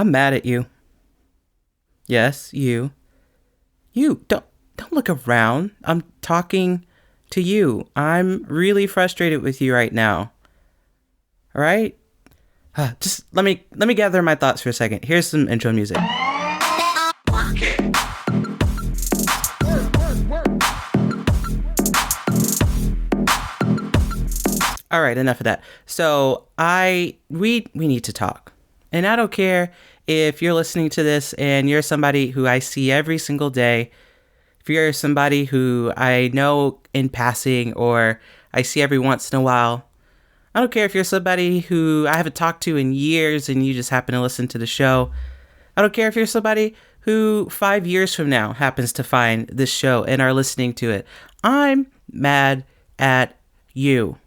I'm mad at you. Yes, you. You don't look around. I'm talking to you. I'm really frustrated with you right now. All right? Just let me gather my thoughts for a second. Here's some intro music. All right, enough of that. So we need to talk. And I don't care if you're listening to this and you're somebody who I see every single day, if you're somebody who I know in passing or I see every once in a while. I don't care if you're somebody who I haven't talked to in years and you just happen to listen to the show. I don't care if you're somebody who 5 years from now happens to find this show and are listening to it. I'm mad at you.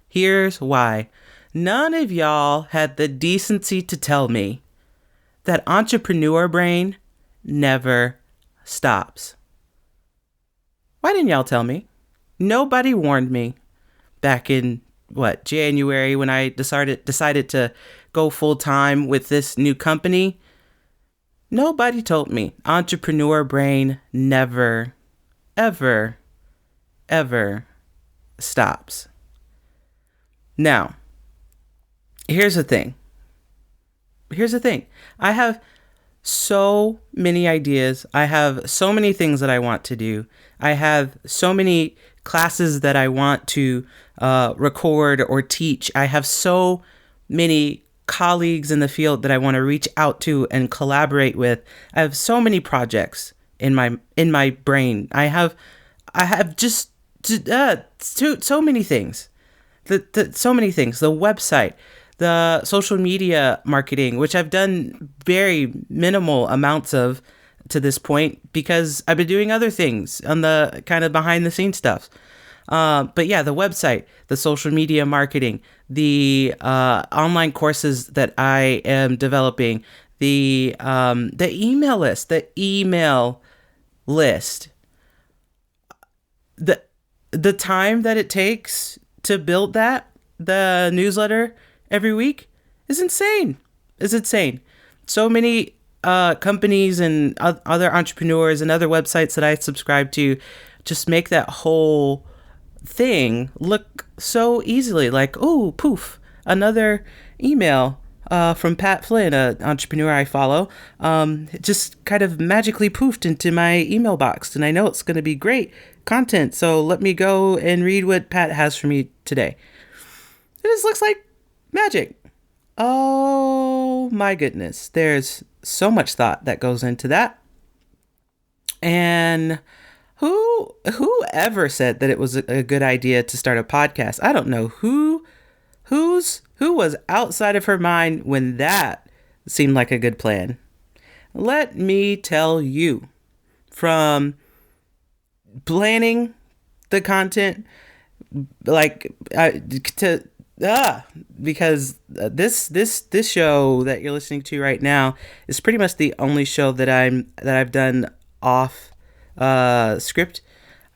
Here's why. None of y'all had the decency to tell me that entrepreneur brain never stops. Why didn't y'all tell me? Nobody warned me back in, January when I decided to go full time with this new company. Nobody told me entrepreneur brain never, ever, ever stops. Now, here's the thing. I have so many ideas. I have so many things that I want to do. I have so many classes that I want to record or teach. I have so many colleagues in the field that I want to reach out to and collaborate with. I have so many projects in my brain. I have just so many things. So many things. The website, the social media marketing, which I've done very minimal amounts of to this point because I've been doing other things on the kind of behind the scenes stuff. But yeah, the website, the social media marketing, the online courses that I am developing, the email list, the time that it takes to build the newsletter every week is insane. So many companies and other entrepreneurs and other websites that I subscribe to just make that whole thing look so easily, like, oh, poof, another email from Pat Flynn, an entrepreneur I follow, just kind of magically poofed into my email box, and I know it's going to be great content, so let me go and read what Pat has for me today. It just looks like magic. Oh my goodness, there's so much thought that goes into that. And whoever said that it was a good idea to start a podcast? I don't know who was outside of her mind when that seemed like a good plan. Let me tell you, from planning the content, because this show that you're listening to right now is pretty much the only show that I've done off script.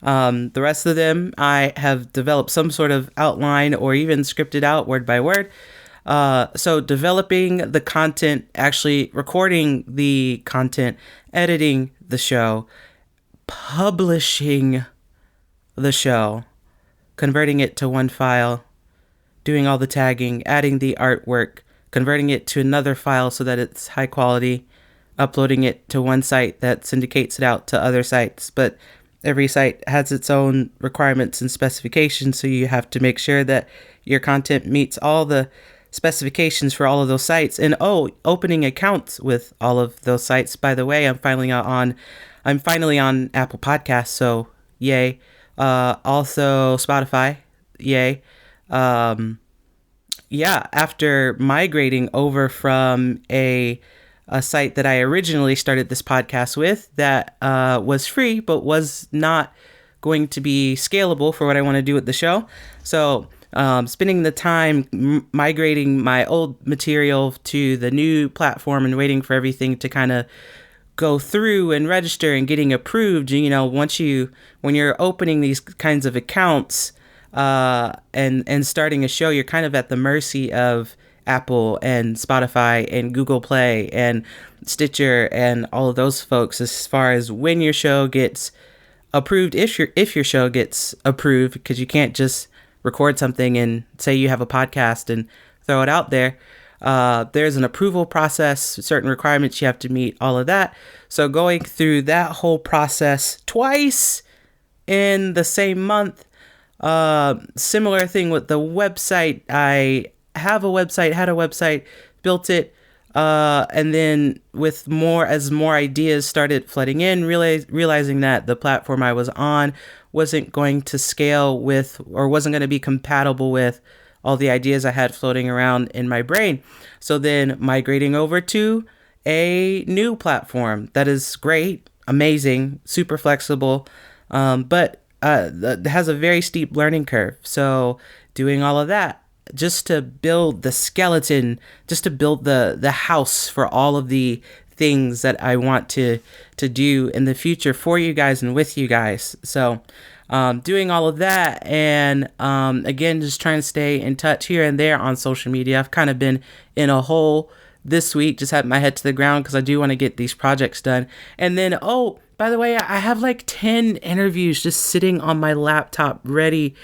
The rest of them I have developed some sort of outline or even scripted out word by word. So developing the content, actually recording the content, editing the show, publishing the show, converting it to one file, doing all the tagging, adding the artwork, converting it to another file so that it's high quality, uploading it to one site that syndicates it out to other sites. But every site has its own requirements and specifications, so you have to make sure that your content meets all the specifications for all of those sites. And opening accounts with all of those sites. By the way, I'm finally on Apple Podcasts, so yay. Also Spotify, yay. After migrating over from a site that I originally started this podcast with that was free but was not going to be scalable for what I want to do with the show. So spending the time migrating my old material to the new platform and waiting for everything to kind of go through and register and getting approved. You know, when you're opening these kinds of accounts and starting a show, you're kind of at the mercy of Apple and Spotify and Google Play and Stitcher and all of those folks as far as when your show gets approved, if your show gets approved, because you can't just record something and say you have a podcast and throw it out there. There's an approval process, certain requirements you have to meet, all of that. So going through that whole process twice in the same month. Similar thing with the website. I have a website, had a website, built it, and then with more ideas started flooding in, realizing that the platform I was on wasn't going to scale with, or wasn't going to be compatible with all the ideas I had floating around in my brain. So then migrating over to a new platform that is great, amazing, super flexible, but has a very steep learning curve. So doing all of that just to build the skeleton, just to build the house for all of the things that I want to do in the future for you guys and with you guys. So doing all of that, and again, just trying to stay in touch here and there on social media. I've kind of been in a hole this week, just had my head to the ground because I do want to get these projects done. And then, oh, by the way, I have like 10 interviews just sitting on my laptop ready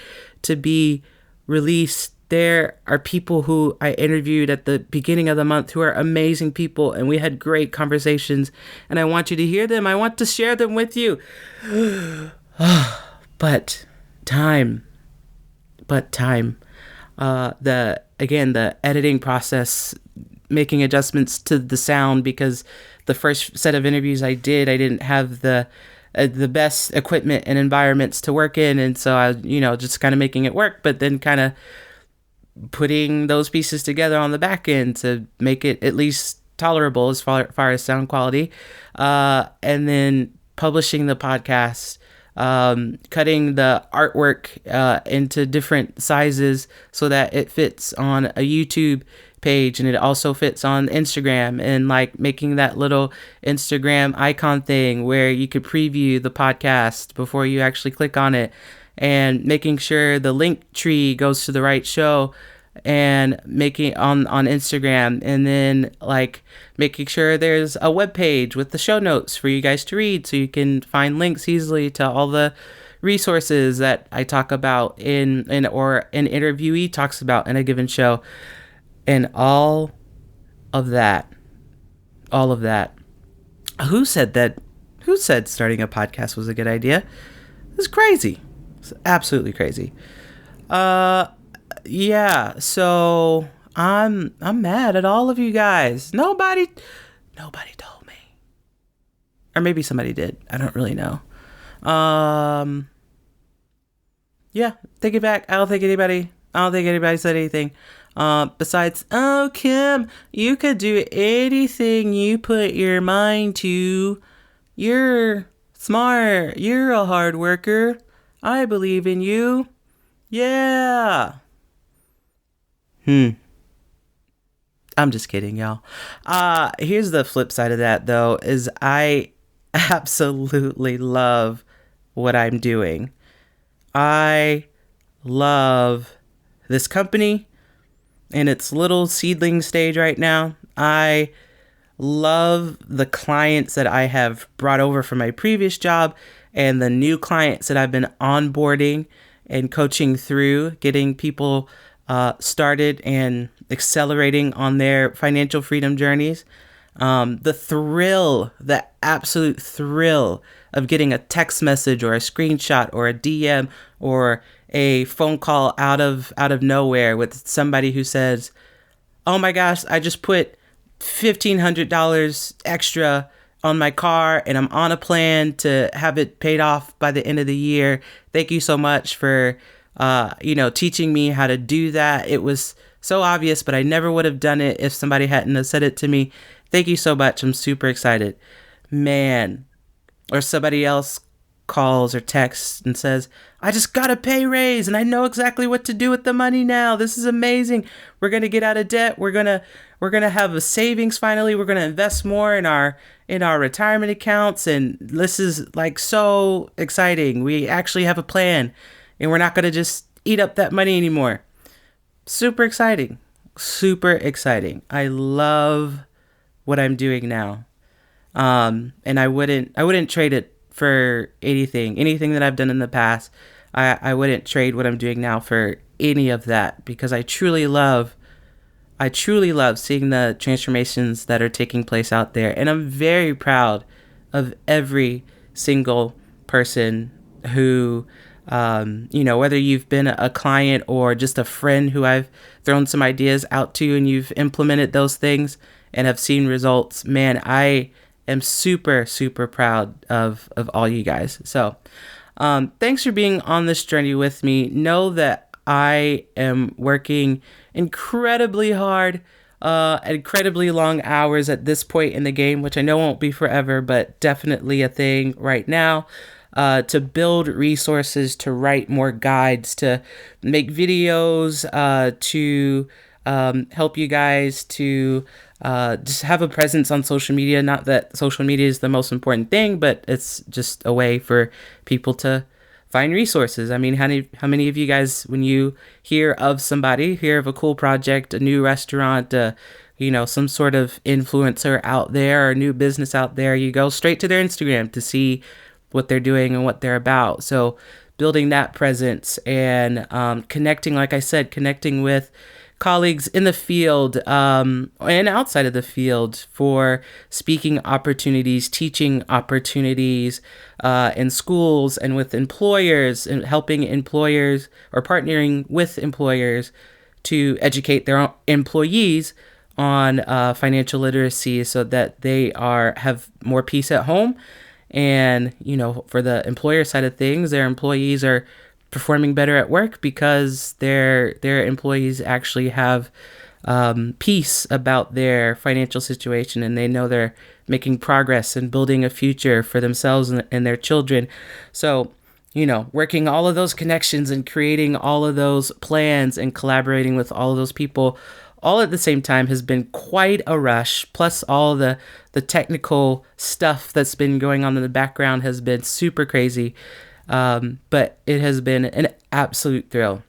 to be released. There are people who I interviewed at the beginning of the month who are amazing people, and we had great conversations, and I want you to hear them. I want to share them with you. But time. The editing process, making adjustments to the sound, because the first set of interviews I didn't have the best equipment and environments to work in, and so I, just kind of making it work, but then kind of putting those pieces together on the back end to make it at least tolerable as far as sound quality, and then publishing the podcast, cutting the artwork into different sizes so that it fits on a YouTube page and it also fits on Instagram, and like making that little Instagram icon thing where you could preview the podcast before you actually click on it, and making sure the link tree goes to the right show and making on Instagram, and then like making sure there's a web page with the show notes for you guys to read so you can find links easily to all the resources that I talk about or an interviewee talks about in a given show, and all of that. Who said starting a podcast was a good idea? It's crazy. It's absolutely crazy. Yeah, so I'm mad at all of you guys. Nobody told me. Or maybe somebody did. I don't really know. Yeah, take it back. I don't think anybody said anything. Besides, oh, Kim, you could do anything you put your mind to. You're smart. You're a hard worker. I believe in you. Yeah. I'm just kidding, y'all. Here's the flip side of that, though, is I absolutely love what I'm doing. I love this company in its little seedling stage right now. I love the clients that I have brought over from my previous job and the new clients that I've been onboarding and coaching through, getting people started and accelerating on their financial freedom journeys. The absolute thrill of getting a text message or a screenshot or a DM or a phone call out of nowhere with somebody who says, "Oh my gosh, I just put $1,500 extra on my car and I'm on a plan to have it paid off by the end of the year. Thank you so much for teaching me how to do that. It was so obvious, but I never would have done it if somebody hadn't have said it to me. Thank you so much. I'm super excited." Man. Or somebody else calls or texts and says, "I just got a pay raise and I know exactly what to do with the money now. This is amazing. We're going to get out of debt. We're going to have a savings finally. We're going to invest more in our retirement accounts, and this is like so exciting. We actually have a plan and we're not going to just eat up that money anymore." Super exciting. super exciting. I love what I'm doing now. And I wouldn't trade it for anything that I've done in the past. I wouldn't trade what I'm doing now for any of that, because I truly love seeing the transformations that are taking place out there. And I'm very proud of every single person who, whether you've been a client or just a friend who I've thrown some ideas out to and you've implemented those things and have seen results. Man, I am super, super proud of all you guys. So, thanks for being on this journey with me. Know that I am working incredibly hard, incredibly long hours at this point in the game, which I know won't be forever, but definitely a thing right now. To build resources, to write more guides, to make videos, to help you guys to just have a presence on social media. Not that social media is the most important thing, but it's just a way for people to find resources. I mean, how many of you guys, when you hear of somebody, hear of a cool project, a new restaurant, some sort of influencer out there or new business out there, you go straight to their Instagram to see what they're doing and what they're about. So building that presence and connecting, like I said, connecting with colleagues in the field and outside of the field for speaking opportunities, teaching opportunities in schools and with employers, and helping employers or partnering with employers to educate their employees on financial literacy so that they have more peace at home. And, for the employer side of things, their employees are performing better at work because their employees actually have peace about their financial situation, and they know they're making progress and building a future for themselves and their children. So, working all of those connections and creating all of those plans and collaborating with all of those people all at the same time has been quite a rush. Plus all the technical stuff that's been going on in the background has been super crazy. But it has been an absolute thrill.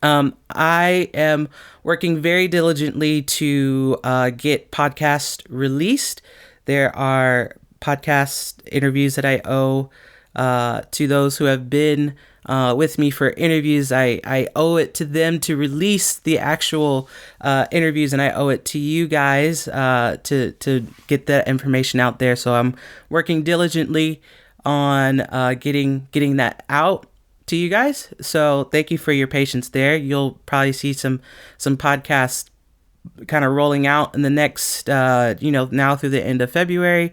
I am working very diligently to get podcasts released. There are podcast interviews that I owe to those who have been with me for interviews. I owe it to them to release the actual interviews, and I owe it to you guys to get that information out there. So I'm working diligently on getting that out to you guys. So thank you for your patience there. You'll probably see some podcasts kind of rolling out in the next now through the end of February.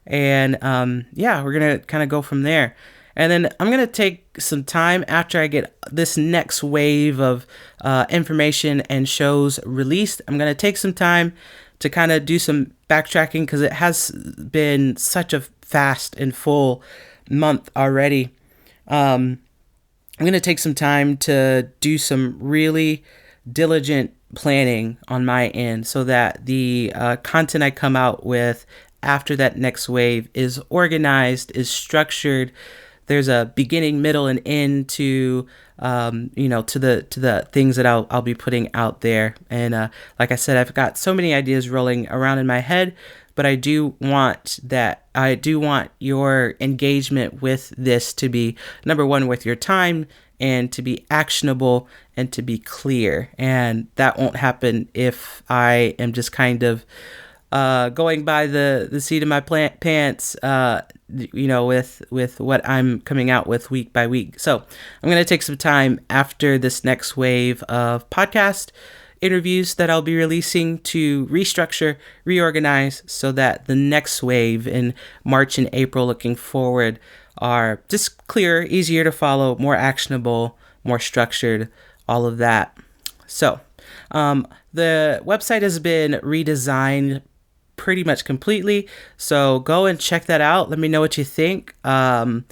And we're gonna kind of go from there. And then I'm going to take some time after I get this next wave of information and shows released. I'm going to take some time to kind of do some backtracking because it has been such a fast and full month already. I'm going to take some time to do some really diligent planning on my end so that the content I come out with after that next wave is organized, is structured. There's a beginning, middle, and end to the things that I'll be putting out there. And like I said, I've got so many ideas rolling around in my head, but I do want your engagement with this to be, number one, worth your time, and to be actionable and to be clear. And that won't happen if I am just kind of going by the seat of my pants, with what I'm coming out with week by week. So I'm going to take some time after this next wave of podcast interviews that I'll be releasing to restructure, reorganize, so that the next wave in March and April looking forward are just clearer, easier to follow, more actionable, more structured, all of that. So the website has been redesigned pretty much completely, so go and check that out. Let me know what you think, and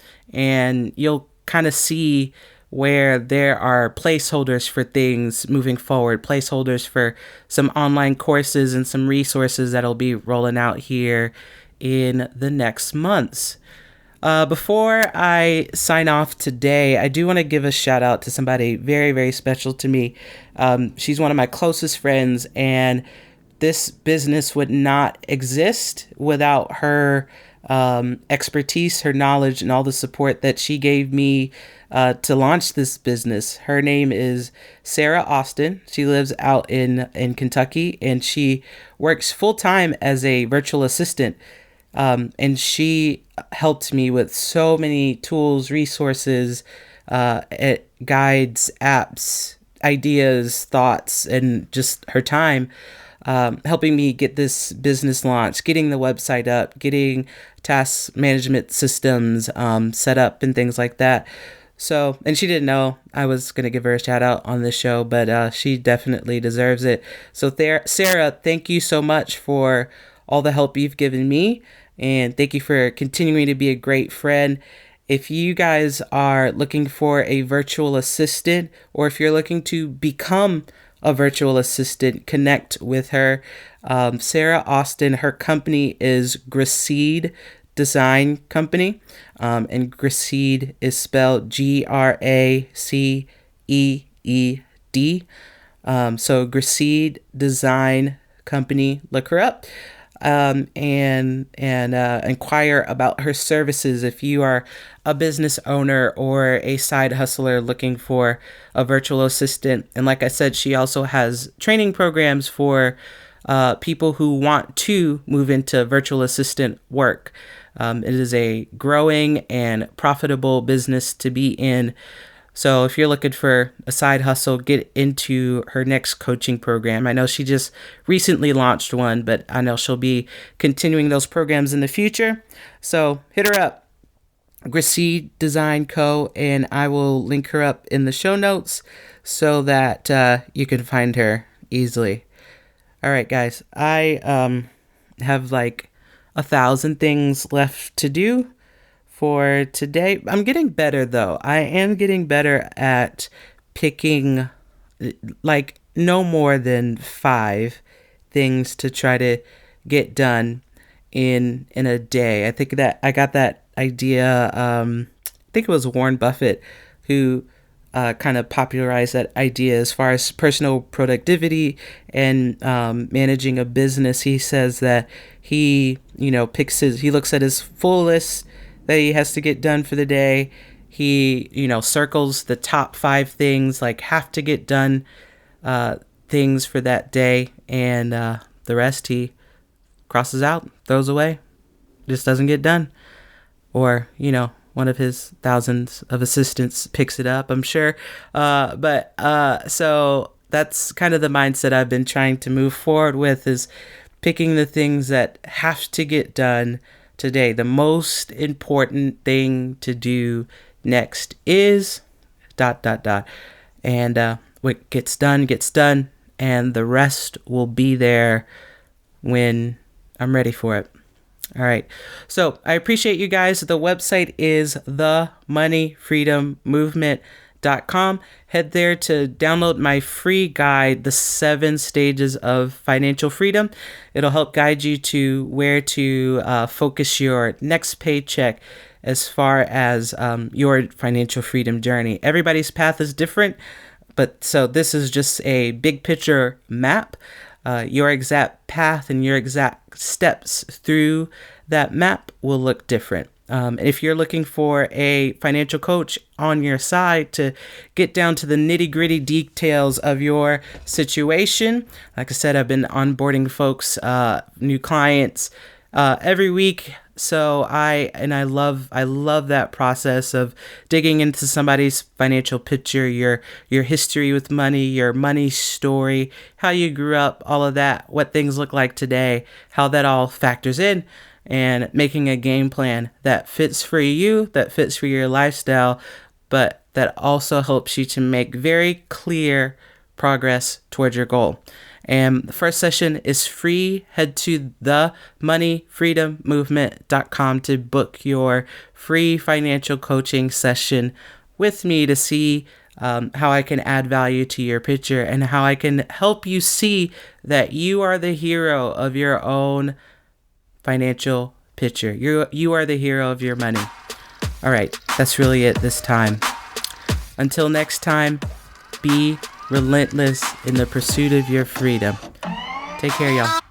you'll kind of see where there are placeholders for things moving forward, placeholders for some online courses and some resources that'll be rolling out here in the next months. Before I sign off today, I do want to give a shout out to somebody very, very special to me. She's one of my closest friends, and this business would not exist without her expertise, her knowledge, and all the support that she gave me to launch this business. Her name is Sarah Austin. She lives out in Kentucky, and she works full time as a virtual assistant. And she helped me with so many tools, resources, guides, apps, ideas, thoughts, and just her time, helping me get this business launched, getting the website up, getting task management systems set up and things like that. So, and she didn't know I was going to give her a shout out on this show, but she definitely deserves it. So Sarah, thank you so much for all the help you've given me. And thank you for continuing to be a great friend. If you guys are looking for a virtual assistant, or if you're looking to become a virtual assistant, connect with her. Sarah Austin, her company is Graceed Design Company. And Graceed is spelled Graceed. So Graceed Design Company, look her up. And inquire about her services if you are a business owner or a side hustler looking for a virtual assistant. And like I said, she also has training programs for people who want to move into virtual assistant work. It is a growing and profitable business to be in. So if you're looking for a side hustle, get into her next coaching program. I know she just recently launched one, but I know she'll be continuing those programs in the future. So hit her up, Graceed Design Co., and I will link her up in the show notes so that you can find her easily. All right, guys, I have like 1,000 things left to do for today. I'm getting better though. I am getting better at picking like no more than 5 things to try to get done in a day. I think that I got that idea. I think it was Warren Buffett who kind of popularized that idea as far as personal productivity and managing a business. He says that he looks at his full list that he has to get done for the day. He, circles the top 5 things, like have to get done things for that day. And the rest he crosses out, throws away, just doesn't get done. Or, one of his thousands of assistants picks it up, I'm sure. So that's kind of the mindset I've been trying to move forward with, is picking the things that have to get done today. The most important thing to do next is ... And what gets done, and the rest will be there when I'm ready for it. All right. So I appreciate you guys. The website is themoneyfreedommovement.com. Head there to download my free guide, The 7 Stages of Financial Freedom. It'll help guide you to where to focus your next paycheck as far as your financial freedom journey. Everybody's path is different, but so this is just a big picture map. Your exact path and your exact steps through that map will look different. If you're looking for a financial coach on your side to get down to the nitty-gritty details of your situation, like I said, I've been onboarding folks, new clients every week. So I love that process of digging into somebody's financial picture, your history with money, your money story, how you grew up, all of that, what things look like today, how that all factors in, and making a game plan that fits for you, that fits for your lifestyle, but that also helps you to make very clear progress towards your goal. And the first session is free. Head to themoneyfreedommovement.com to book your free financial coaching session with me to see how I can add value to your picture and how I can help you see that you are the hero of your own financial picture. You are the hero of your money. All right, that's really it this time. Until next time, be relentless in the pursuit of your freedom. Take care, y'all.